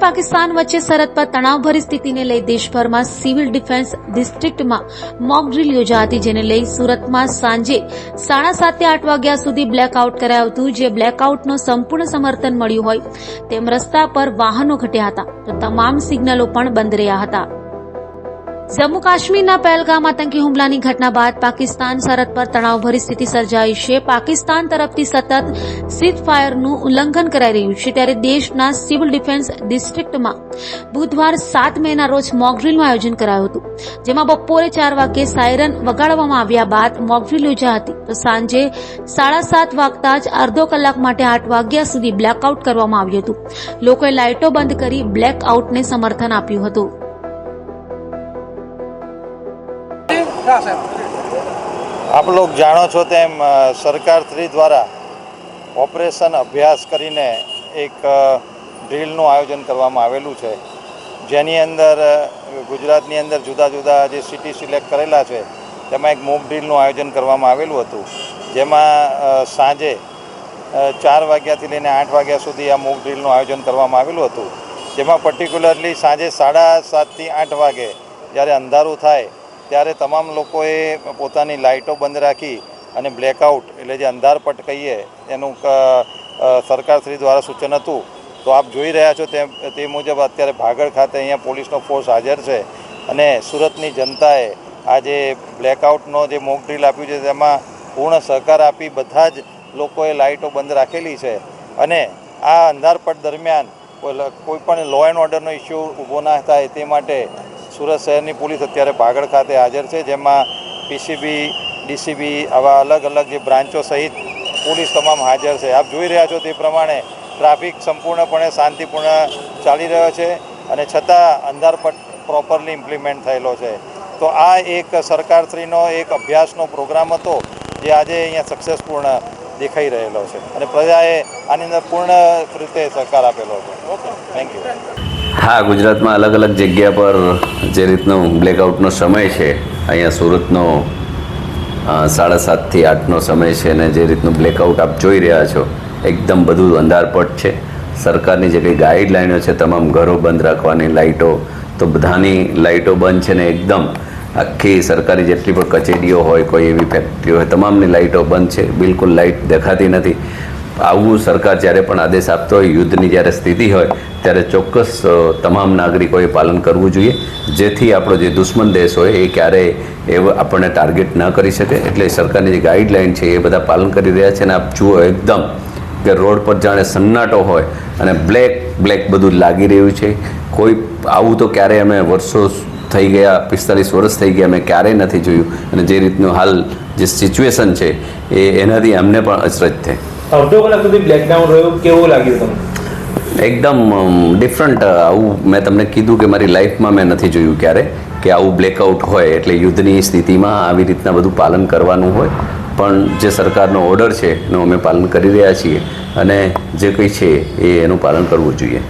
પાકિસ્તાન વચ્ચે સરહદ પર તણાવભરી સ્થિતિને લઈ દેશભરમાં સિવિલ ડિફેન્સ ડિસ્ટ્રિક્ટમાં મોક ડ્રીલ યોજાઈ, જેને લઈ સુરતમાં સાંજે 7:30 થી 8 વાગ્યા સુધી બ્લેકઆઉટ કરાયું હતું. જે બ્લેકઆઉટનો સંપૂર્ણ સમર્થન મળ્યું હોય તેમ રસ્તા પર વાહનો ઘટ્યા હતા, તો તમામ સિગ્નલો પણ બંધ રહ્યા હતા. જમ્મુ કાશ્મીરના પહેલગામ આતંકી હુમલાની ઘટના બાદ પાકિસ્તાન સરહદ પર તણાવભરી સ્થિતિ સર્જાઈ છે. પાકિસ્તાન તરફથી સતત સીઝફાયરનું ઉલ્લંઘન કરાઈ રહ્યું છે, ત્યારે દેશના સિવિલ ડિફેન્સ ડિસ્ટ્રિક્ટમાં બુધવાર 7 મેના રોજ મોકડ્રીલનું આયોજન કરાયું હતું, જેમાં બપોરે 4 વાગ્યે સાયરન વગાડવામાં આવ્યા બાદ મોકડ્રીલ યોજાઈ હતી. તો સાંજે 7:30 વાગતા જ અડધો કલાક માટે 8 વાગ્યા સુધી બ્લેકઆઉટ કરવામાં આવ્યું હતું. લોકોએ લાઇટો બંધ કરી બ્લેકઆઉટને સમર્થન આપ્યું હતું. આપ લોગ જાણો છો તેમ સરકારશ્રી દ્વારા ઓપરેશન અભ્યાસ કરીને એક ડ્રીલનું આયોજન કરવામાં આવેલું છે, જેની અંદર ગુજરાતની અંદર જુદા જુદા જે સિટી સિલેક્ટ કરેલા છે તેમાં એક મોક ડ્રીલનું આયોજન કરવામાં આવેલું હતું, જેમાં સાંજે 4 વાગ્યાથી લઈને 8 વાગ્યા સુધી આ મોક ડ્રીલનું આયોજન કરવામાં આવેલું હતું. જેમાં પર્ટિક્યુલરલી સાંજે 7:30 થી 8 વાગે જ્યારે અંધારું થાય ત્યારે તમામ લોકોએ પોતાની લાઇટો બંધ રાખી અને બ્લેકઆઉટ એટલે જે અંધારપટ કહીએ એનું સરકારશ્રી દ્વારા સૂચન હતું. તો આપ જોઈ રહ્યા છો તે મુજબ અત્યારે ભાગળ ખાતે અહીંયા પોલીસનો ફોર્સ હાજર છે અને સુરતની જનતાએ આ જે બ્લેકઆઉટનો જે મોક ડ્રીલ આપ્યું છે તેમાં પૂર્ણ સહકાર આપી બધા જ લોકોએ લાઇટો બંધ રાખેલી છે અને આ અંધારપટ દરમિયાન કોઈ પણ લો એન્ડ ઓર્ડરનો ઇસ્યુ ઊભો ના થાય તે માટે સુરત શહેરની પોલીસ અત્યારે ભાગળ ખાતે હાજર છે, જેમાં પીસીબી, ડીસીબી આવા અલગ અલગ જે બ્રાન્ચો સહિત પોલીસ તમામ હાજર છે. આપ જોઈ રહ્યા છો તે પ્રમાણે ટ્રાફિક સંપૂર્ણપણે શાંતિપૂર્ણ ચાલી રહ્યો છે અને છતાં અંધારપટ પ્રોપરલી ઇમ્પ્લિમેન્ટ થયેલો છે. તો આ એક સરકારશ્રીનો એક અભ્યાસનો પ્રોગ્રામ હતો જે આજે અહીંયા સક્સેસપૂર્ણ દેખાઈ રહેલો છે અને પ્રજાએ આની અંદર પૂર્ણ રીતે સહકાર આપેલો છે. Okay, thank you. હા, ગુજરાતમાં અલગ અલગ જગ્યા પર જે રીતનો બ્લેકઆઉટનો સમય છે, અહીંયા સુરતનો 7:30 થી 8નો સમય છે અને જે રીતનું બ્લેકઆઉટ આપ જોઈ રહ્યા છો એકદમ બધું અંધારપટ છે. સરકારની જે કંઈ ગાઈડલાઈનો છે તમામ ઘરો બંધ રાખવાની, લાઇટો તો બધાની લાઇટો બંધ છે ને એકદમ આખી સરકારી જેટલી પણ કચેરીઓ હોય, કોઈ એવી ફેક્ટરીઓ હોય, તમામની લાઇટો બંધ છે, બિલકુલ લાઇટ દેખાતી નથી. આવું સરકાર જ્યારે પણ આદેશ આપતો હોય, યુદ્ધની જ્યારે સ્થિતિ હોય ત્યારે ચોક્કસ તમામ નાગરિકોએ પાલન કરવું જોઈએ, જેથી આપણો જે દુશ્મન દેશ હોય એ ક્યારેય એવું આપણને ટાર્ગેટ ન કરી શકે. એટલે સરકારની જે ગાઈડલાઇન છે એ બધા પાલન કરી રહ્યા છે અને આપ જુઓ એકદમ કે રોડ પર જાણે સન્નાટો હોય અને બ્લેક બધું લાગી રહ્યું છે. કોઈ આવું તો ક્યારેય અમે વર્ષો થઈ ગયા, 45 વર્ષ થઈ ગયા, અમે ક્યારેય નથી જોયું અને જે રીતનું હાલ જે સિચ્યુએશન છે એનાથી અમને પણ અચરજ થઈ. અડધો કલાક સુધી બ્લેકડાઉન રહ્યું, કેવું લાગ્યું તમને? એકદમ ડિફરન્ટ. આવું મેં તમને કીધું કે મારી લાઈફમાં મેં નથી જોયું ક્યારે કે આવું બ્લેકઆઉટ હોય. એટલે યુદ્ધની સ્થિતિમાં આવી રીતના બધું પાલન કરવાનું હોય, પણ જે સરકારનો ઓર્ડર છે એનું અમે પાલન કરી રહ્યા છીએ અને જે કંઈ છે એનું પાલન કરવું જોઈએ.